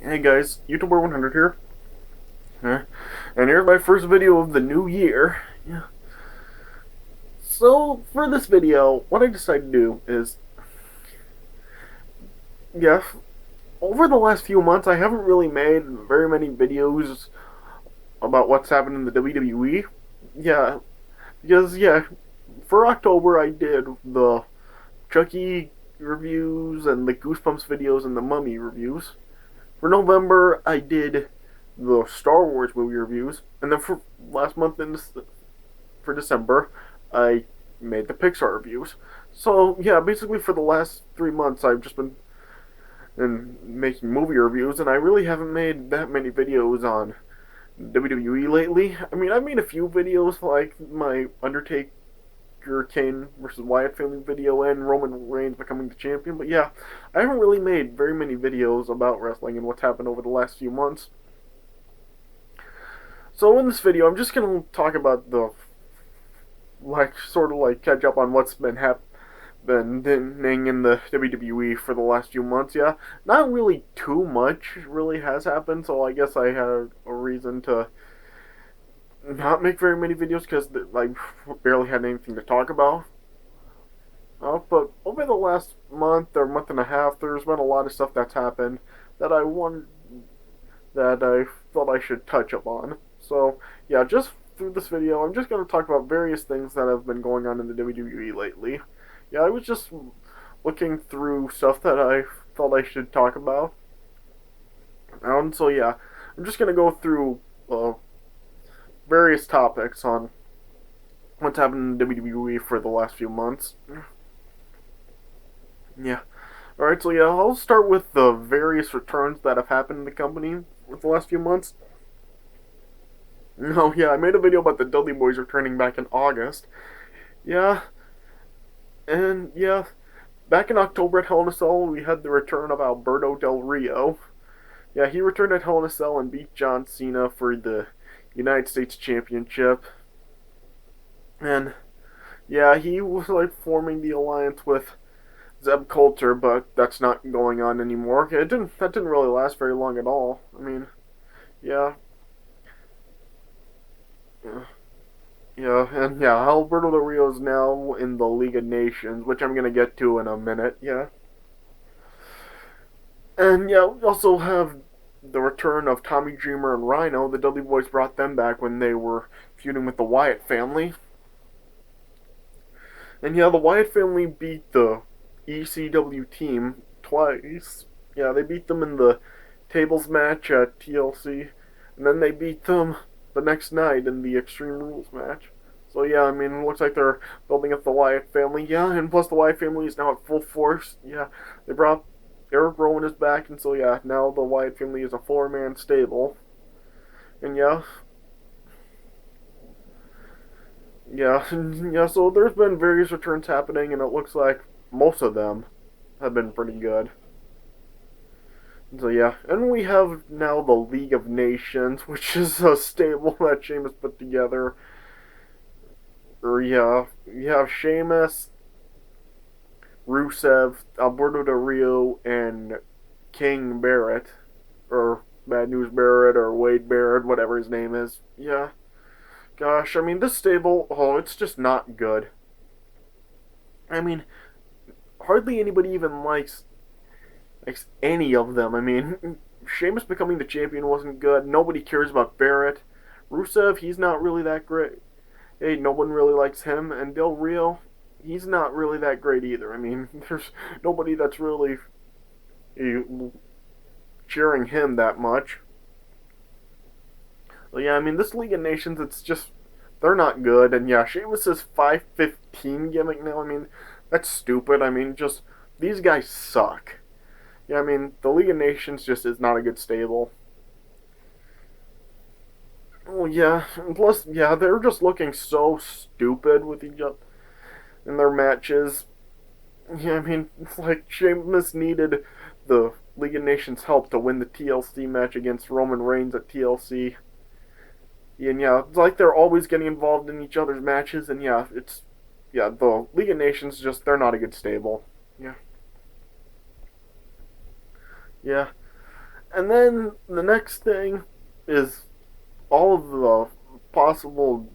Hey guys, YouTuber 100 here. And here's my first video of the new year. Yeah. So, for this video, what I decided to do is, yeah, over the last few months, I haven't really made very many videos about what's happened in the WWE. Yeah, because, yeah, for October, I did the Chucky reviews and the Goosebumps videos and the Mummy reviews. For November, I did the Star Wars movie reviews, and then for last month for December, I made the Pixar reviews. So yeah, basically for the last 3 months, I've just been making movie reviews, and I really haven't made that many videos on WWE lately. I mean, I've made a few videos like my Undertaker Kane versus Wyatt family video and Roman Reigns becoming the champion, but yeah, I haven't really made very many videos about wrestling and what's happened over the last few months. So in this video, I'm just gonna talk about the sort of like catch up on what's been happening in the WWE for the last few months. Yeah, not really too much really has happened, so I guess I had a reason to not make very many videos because I barely had anything to talk about. But over the last month or month and a half, there's been a lot of stuff that's happened that I thought I should touch upon. So yeah, just through this video, I'm just going to talk about various things that have been going on in the WWE lately. Yeah, I was just looking through stuff that I thought I should talk about. So yeah, I'm just going to go through various topics on what's happened in WWE for the last few months. Yeah. Alright, so yeah, I'll start with the various returns that have happened in the company with the last few months. No, yeah, I made a video about the Dudley Boys returning back in August. Yeah, and yeah, back in October at Hell in a Cell, we had the return of Alberto Del Rio. Yeah, he returned at Hell in a Cell and beat John Cena for the United States Championship. And yeah, he was like forming the alliance with Zeb Coulter, but that's not going on anymore. That didn't really last very long at all. I mean, yeah. Yeah. Yeah, and yeah, Alberto Del Rio is now in the League of Nations, which I'm gonna get to in a minute. Yeah, and yeah, we also have the return of Tommy Dreamer and Rhino. The Dudley Boys brought them back when they were feuding with the Wyatt family, and yeah, the Wyatt family beat the ECW team twice. Yeah, they beat them in the tables match at TLC, and then they beat them the next night in the Extreme Rules match. So yeah, I mean, it looks like they're building up the Wyatt family. Yeah, and plus the Wyatt family is now at full force. Yeah, they brought Eric Rowan is back, and so yeah, now the Wyatt family is a four-man stable. And yeah, yeah, yeah. So there's been various returns happening, and it looks like most of them have been pretty good. So yeah, and we have now the League of Nations, which is a stable that Sheamus put together. Or yeah, you have Sheamus, Rusev, Alberto Del Rio, and King Barrett, or Bad News Barrett, or Wade Barrett, whatever his name is. Yeah, gosh, I mean this stable, oh, it's just not good. I mean, hardly anybody even likes any of them. I mean, Sheamus becoming the champion wasn't good. Nobody cares about Barrett. Rusev, he's not really that great. Hey, no one really likes him. And Del Rio, he's not really that great either. I mean, there's nobody that's really cheering him that much. So yeah, I mean, this League of Nations, it's just they're not good. And yeah, Sheamus's 515 gimmick now. I mean, that's stupid. I mean, just these guys suck. Yeah, I mean, the League of Nations just is not a good stable. Oh yeah, and plus, yeah, they're just looking so stupid with each other in their matches. Yeah, I mean, it's like Sheamus needed the League of Nations help to win the TLC match against Roman Reigns at TLC. And yeah, it's like they're always getting involved in each other's matches, and yeah, the League of Nations just they're not a good stable. Yeah, yeah. And then the next thing is all of the possible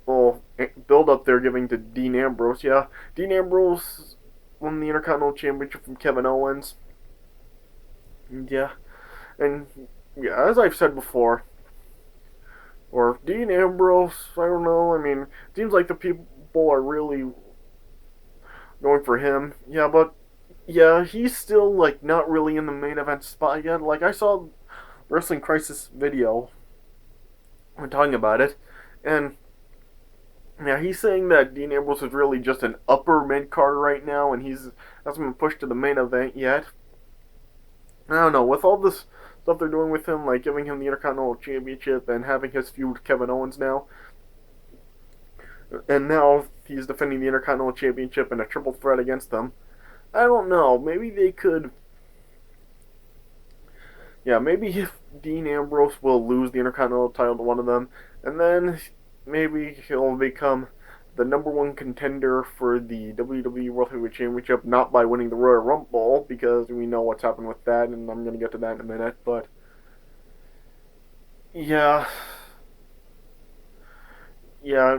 well, build up they're giving to Dean Ambrose. Yeah, Dean Ambrose won the Intercontinental Championship from Kevin Owens. Yeah, and yeah, as I've said before, or Dean Ambrose, I don't know. I mean, it seems like the people are really going for him. Yeah, but yeah, he's still like not really in the main event spot yet. Like I saw Wrestling Crisis video when talking about it, and yeah, he's saying that Dean Ambrose is really just an upper mid card right now, and he's hasn't been pushed to the main event yet. I don't know. With all this stuff they're doing with him, like giving him the Intercontinental Championship and having his feud with Kevin Owens now, and now he's defending the Intercontinental Championship in a triple threat against them. I don't know. Maybe they could. Yeah, maybe if Dean Ambrose will lose the Intercontinental title to one of them, and then maybe he'll become the number one contender for the WWE World Heavyweight Championship, not by winning the Royal Rumble, because we know what's happened with that, and I'm going to get to that in a minute, but yeah, yeah,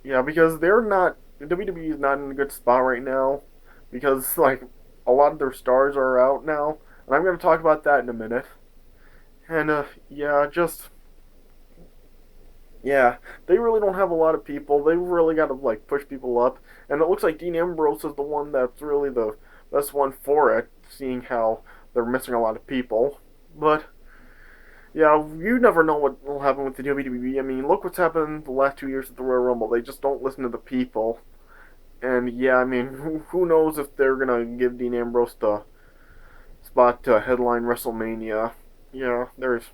yeah, because they're not, WWE is not in a good spot right now, because, like, a lot of their stars are out now, and I'm going to talk about that in a minute, and, yeah, just, yeah, they really don't have a lot of people. They really got to like push people up, and it looks like Dean Ambrose is the one that's really the best one for it, seeing how they're missing a lot of people. But yeah, you never know what will happen with the WWE. I mean, look what's happened the last 2 years at the Royal Rumble. They just don't listen to the people, and yeah, I mean, who knows if they're gonna give Dean Ambrose the spot to headline WrestleMania? Yeah, there's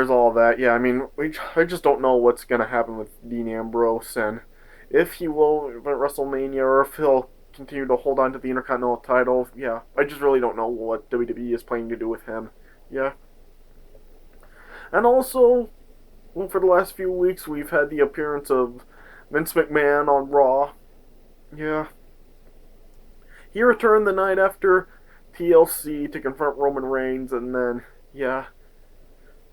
all that. Yeah, I mean, I just don't know what's going to happen with Dean Ambrose and if he will at WrestleMania or if he'll continue to hold on to the Intercontinental title. Yeah, I just really don't know what WWE is planning to do with him. Yeah. And also, well, for the last few weeks, we've had the appearance of Vince McMahon on Raw. Yeah. He returned the night after TLC to confront Roman Reigns, and then, yeah.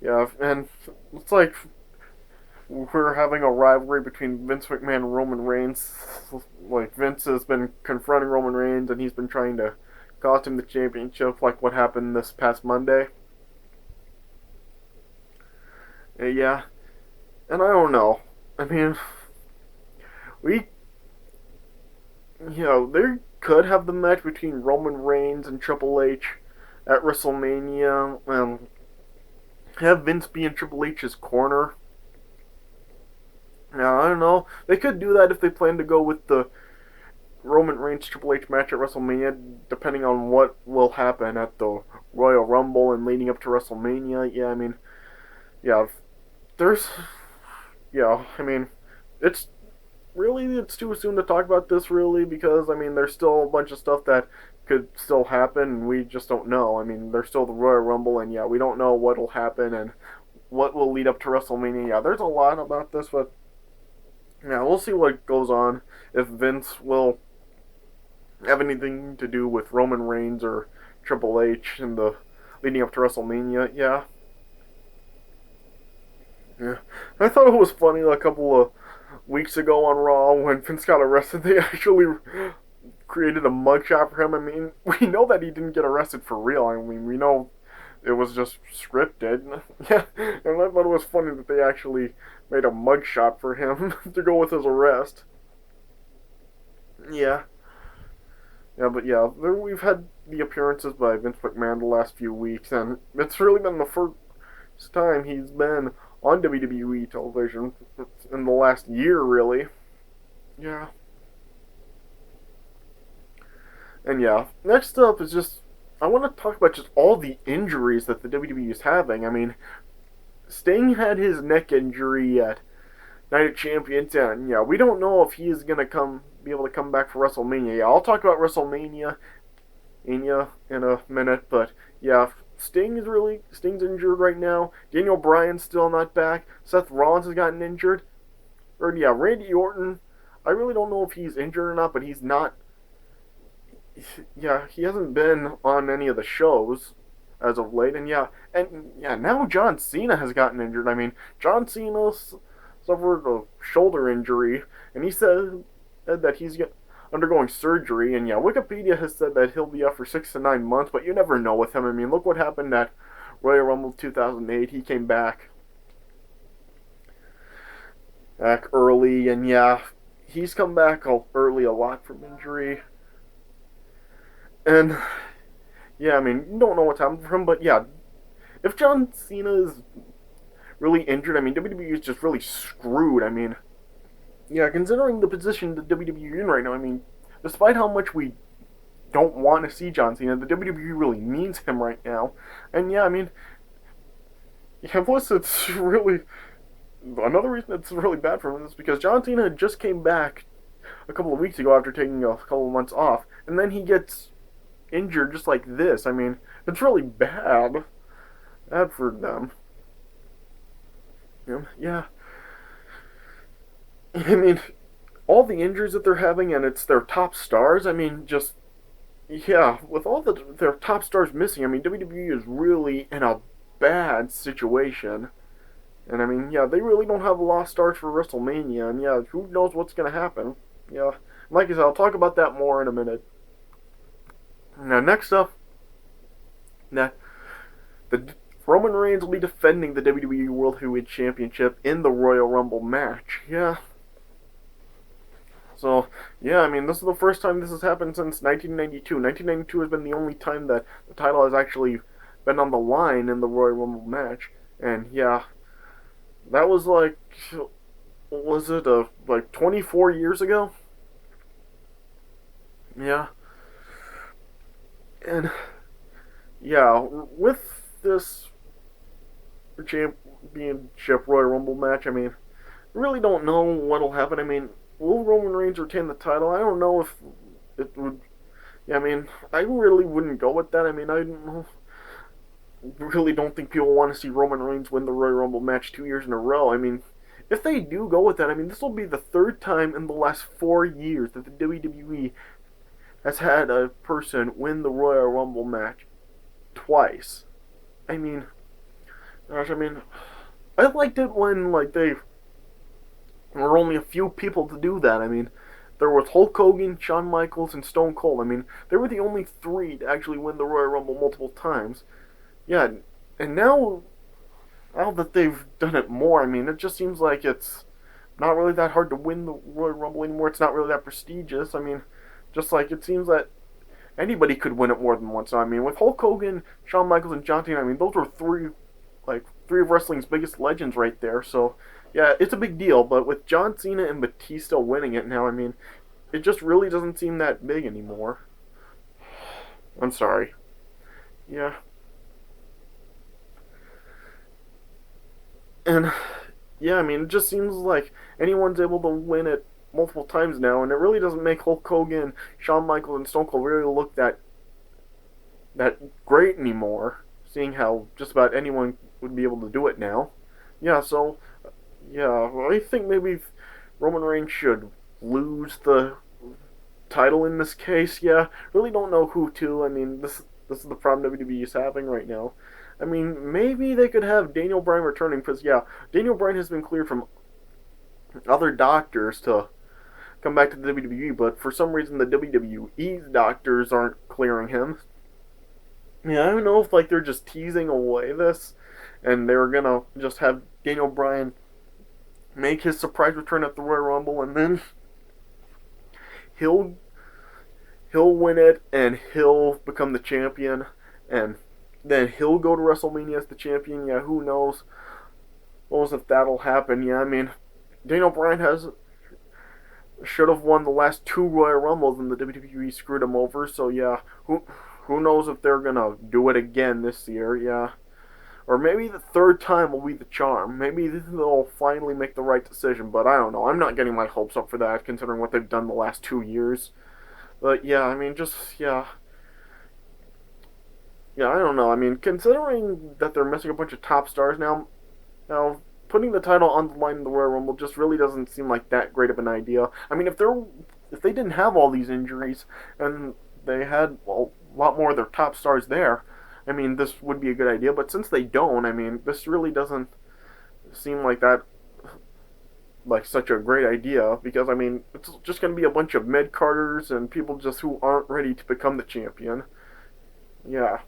Yeah, and it's like we're having a rivalry between Vince McMahon and Roman Reigns. Like Vince has been confronting Roman Reigns, and he's been trying to cost him the championship, like what happened this past Monday. Yeah, and I don't know. I mean, we, they could have the match between Roman Reigns and Triple H at WrestleMania, and have Vince be in Triple H's corner. Now, I don't know. They could do that if they plan to go with the Roman Reigns Triple H match at WrestleMania, depending on what will happen at the Royal Rumble and leading up to WrestleMania. Yeah, I mean, yeah, there's, yeah, I mean, it's it's too soon to talk about this really because I mean, there's still a bunch of stuff that could still happen and we just don't know. I mean, there's still the Royal Rumble and yeah, we don't know what'll happen and what will lead up to WrestleMania. Yeah, there's a lot about this, but yeah, we'll see what goes on if Vince will have anything to do with Roman Reigns or Triple H in the leading up to WrestleMania. Yeah, yeah. I thought it was funny a couple of weeks ago on Raw when Vince got arrested. They actually created a mugshot for him. I mean, we know that he didn't get arrested for real. I mean, we know it was just scripted. Yeah, and I thought it was funny that they actually made a mugshot for him to go with his arrest. Yeah. Yeah, but yeah, we've had the appearances by Vince McMahon the last few weeks, and it's really been the first time he's been on WWE television in the last year, really. Yeah. And yeah, next up is just I want to talk about just all the injuries that the WWE is having. I mean, Sting had his neck injury at Night of Champions, and yeah, we don't know if he is gonna be able to come back for WrestleMania. Yeah, I'll talk about WrestleMania in a minute, but yeah, Sting's injured right now. Daniel Bryan's still not back. Seth Rollins has gotten injured. Or yeah, Randy Orton. I really don't know if he's injured or not, but he's not. yeah, he hasn't been on any of the shows as of late, and yeah, now John Cena has gotten injured. I mean, John Cena suffered a shoulder injury, and he said that he's undergoing surgery. And yeah, Wikipedia has said that he'll be out for 6 to 9 months, but you never know with him. I mean, look what happened at Royal Rumble 2008. He came back early, and yeah, he's come back early a lot from injury. And yeah, I mean, you don't know what's happened for him, but yeah, if John Cena is really injured, I mean, WWE is just really screwed. I mean, yeah, considering the position the WWE is in right now, I mean, despite how much we don't want to see John Cena, the WWE really needs him right now. And yeah, I mean, yeah, plus it's really another reason it's really bad for him is because John Cena just came back a couple of weeks ago after taking a couple of months off, and then he gets injured just like this. I mean, it's really bad for them. Yeah, I mean, all the injuries that they're having, and it's their top stars. I mean, just yeah, with all their top stars missing, I mean, WWE is really in a bad situation. And I mean, yeah, they really don't have a lot of stars for WrestleMania, and yeah, who knows what's gonna happen? Yeah, like I said, I'll talk about that more in a minute. Now, next up, now the Roman Reigns will be defending the WWE World Heavyweight Championship in the Royal Rumble match. Yeah. So, yeah, I mean, this is the first time this has happened since 1992. 1992 has been the only time that the title has actually been on the line in the Royal Rumble match. And, yeah, that was like, was it, like 24 years ago? Yeah. And, yeah, with this championship Royal Rumble match, I mean, really don't know what'll happen. I mean, will Roman Reigns retain the title? I don't know if it would. Yeah, I mean, I really wouldn't go with that. I mean, I really don't think people want to see Roman Reigns win the Royal Rumble match 2 years in a row. I mean, if they do go with that, I mean, this will be the third time in the last 4 years that the WWE has had a person win the Royal Rumble match twice. I mean, gosh, I mean, I liked it when like there were only a few people to do that. I mean, there was Hulk Hogan, Shawn Michaels, and Stone Cold. I mean, they were the only three to actually win the Royal Rumble multiple times. Yeah, and now that they've done it more, I mean, it just seems like it's not really that hard to win the Royal Rumble anymore. It's not really that prestigious. I mean, just like it seems that anybody could win it more than once. So, I mean, with Hulk Hogan, Shawn Michaels, and John Cena, I mean, those were three of wrestling's biggest legends right there. So, yeah, it's a big deal. But with John Cena and Batista winning it now, I mean, it just really doesn't seem that big anymore. I'm sorry. Yeah. And yeah, I mean, it just seems like anyone's able to win it multiple times now, and it really doesn't make Hulk Hogan, Shawn Michaels, and Stone Cold really look that great anymore. Seeing how just about anyone would be able to do it now. Yeah, so yeah, well, I think maybe Roman Reigns should lose the title in this case. Yeah, really don't know who to. I mean, this is the problem WWE is having right now. I mean, maybe they could have Daniel Bryan returning because yeah, Daniel Bryan has been cleared from other doctors to come back to the WWE, but for some reason the WWE's doctors aren't clearing him. Yeah, I don't know if like they're just teasing away this, and they're gonna just have Daniel Bryan make his surprise return at the Royal Rumble, and then he'll he'll win it, and he'll become the champion, and then he'll go to WrestleMania as the champion. Yeah, who knows? What knows if that'll happen? Yeah, I mean, Daniel Bryan has should have won the last two Royal Rumbles, and the WWE screwed him over. So yeah, who knows if they're gonna do it again this year? Yeah, or maybe the third time will be the charm. Maybe they'll finally make the right decision. But I don't know. I'm not getting my hopes up for that, considering what they've done the last 2 years. But yeah, I mean, just yeah, I don't know. I mean, considering that they're missing a bunch of top stars now putting the title on the line in the Royal Rumble just really doesn't seem like that great of an idea. I mean, if they didn't have all these injuries and they had a lot more of their top stars there, I mean, this would be a good idea. But since they don't, I mean, this really doesn't seem like that like such a great idea because I mean, it's just going to be a bunch of mid carders and people just who aren't ready to become the champion. Yeah.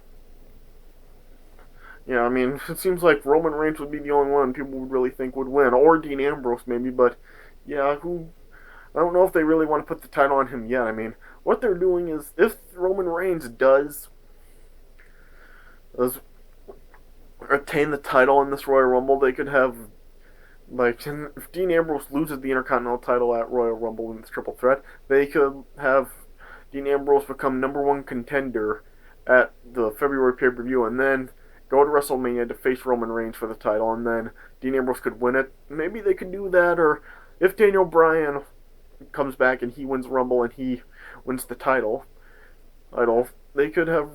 Yeah, I mean, it seems like Roman Reigns would be the only one people would really think would win, or Dean Ambrose maybe, but yeah, who I don't know if they really want to put the title on him yet. I mean, what they're doing is if Roman Reigns does attain the title in this Royal Rumble, they could have like if Dean Ambrose loses the Intercontinental title at Royal Rumble in this triple threat, they could have Dean Ambrose become number one contender at the February pay per view, and then go to WrestleMania to face Roman Reigns for the title, and then Dean Ambrose could win it. Maybe they could do that, or if Daniel Bryan comes back and he wins Rumble and he wins the title, they could have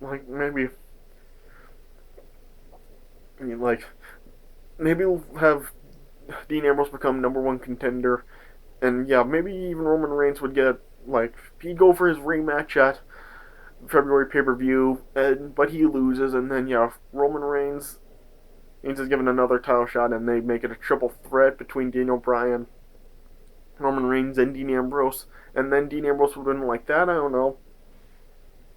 like like maybe have Dean Ambrose become number one contender, and yeah, maybe even Roman Reigns would get like he'd go for his rematch at February pay per view, and but he loses, and then yeah, Roman Reigns is given another title shot, and they make it a triple threat between Daniel Bryan, Roman Reigns, and Dean Ambrose, and then Dean Ambrose would win like that. I don't know,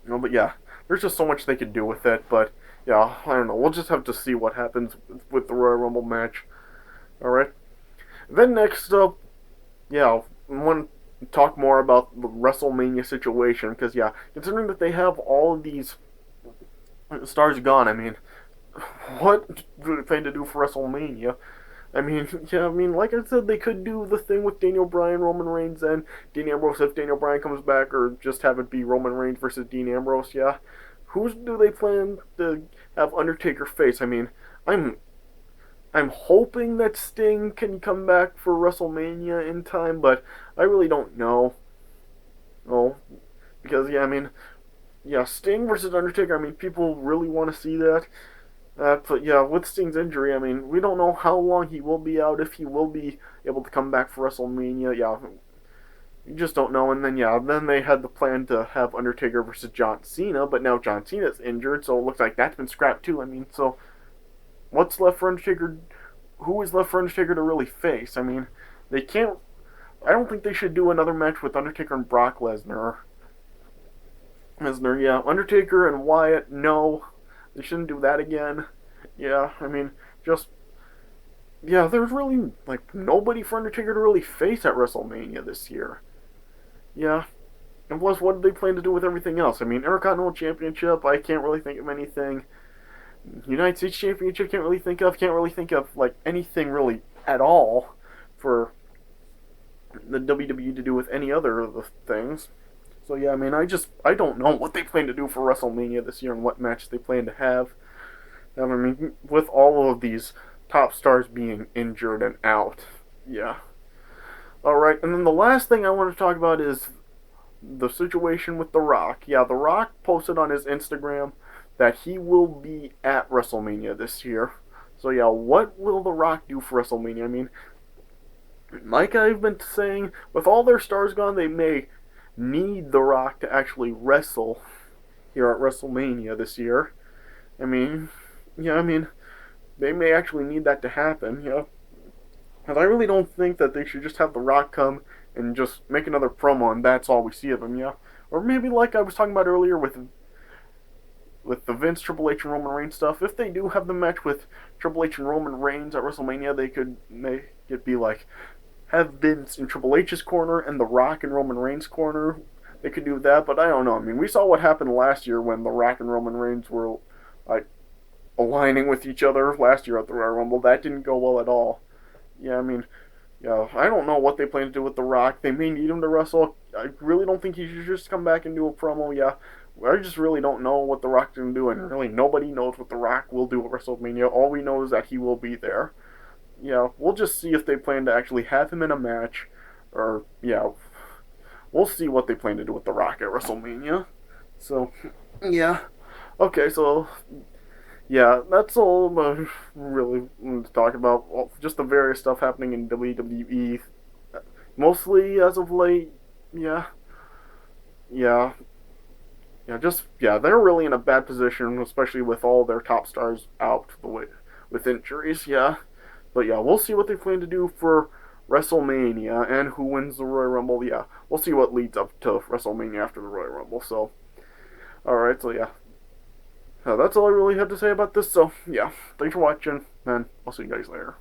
but yeah, there's just so much they could do with it, but yeah, I don't know. We'll just have to see what happens with the Royal Rumble match. All right. Then next up, yeah, I want to talk more about the WrestleMania situation because yeah, considering that they have all of these stars gone, I mean, what do they plan to do for WrestleMania? I mean, yeah, I mean, like I said, they could do the thing with Daniel Bryan, Roman Reigns, and Dean Ambrose if Daniel Bryan comes back, or just have it be Roman Reigns versus Dean Ambrose. Yeah, who do they plan to have Undertaker face? I mean, I'm I'm hoping that Sting can come back for WrestleMania in time, but I really don't know. Oh, because yeah, I mean, yeah, Sting versus Undertaker. I mean, people really want to see that. But yeah, with Sting's injury, I mean, we don't know how long he will be out. If he will be able to come back for WrestleMania, yeah, you just don't know. And then yeah, then they had the plan to have Undertaker versus John Cena, but now John Cena's injured, so it looks like that's been scrapped too. I mean, so what's left for Undertaker? Who is left for Undertaker to really face? I mean, they can't. I don't think they should do another match with Undertaker and Brock Lesnar. Yeah, Undertaker and Wyatt. No, they shouldn't do that again. Yeah, I mean, just yeah, there's really like nobody for Undertaker to really face at WrestleMania this year. Yeah, and plus, what do they plan to do with everything else? I mean, Intercontinental Championship. I can't really think of anything. United States Championship. Can't really think of. Can't really think of like anything really at all for the WWE to do with any other of the things. So yeah, I mean, I don't know what they plan to do for WrestleMania this year and what matches they plan to have. I mean, with all of these top stars being injured and out, yeah. All right, and then the last thing I want to talk about is the situation with The Rock. Yeah, The Rock posted on his Instagram that he will be at WrestleMania this year. So yeah, what will The Rock do for WrestleMania? I mean, like I've been saying, with all their stars gone, they may need The Rock to actually wrestle here at WrestleMania this year. I mean, yeah, I mean, they may actually need that to happen, you know. Because I really don't think that they should just have The Rock come and just make another promo and that's all we see of him, yeah. Or maybe like I was talking about earlier with the Vince, Triple H, and Roman Reigns stuff, if they do have the match with Triple H and Roman Reigns at WrestleMania, they could make it be like have Vince in Triple H's corner and The Rock in Roman Reigns' corner. They could do that, but I don't know. I mean, we saw what happened last year when The Rock and Roman Reigns were like aligning with each other last year at the Royal Rumble. That didn't go well at all. Yeah, I mean, yeah, I don't know what they plan to do with The Rock. They may need him to wrestle. I really don't think he should just come back and do a promo. Yeah, I just really don't know what The Rock's going to do, and really nobody knows what The Rock will do at WrestleMania. All we know is that he will be there. Yeah, we'll just see if they plan to actually have him in a match, or yeah, we'll see what they plan to do with The Rock at WrestleMania. So, yeah, okay, so yeah, that's all I really wanted to talk about. Well, just the various stuff happening in WWE, mostly as of late. Yeah, yeah. they're really in a bad position, especially with all their top stars out with injuries. Yeah, but yeah, we'll see what they plan to do for WrestleMania and who wins the Royal Rumble. Yeah, we'll see what leads up to WrestleMania after the Royal Rumble. So, all right, so yeah, that's all I really had to say about this. So yeah, thanks for watching, and I'll see you guys later.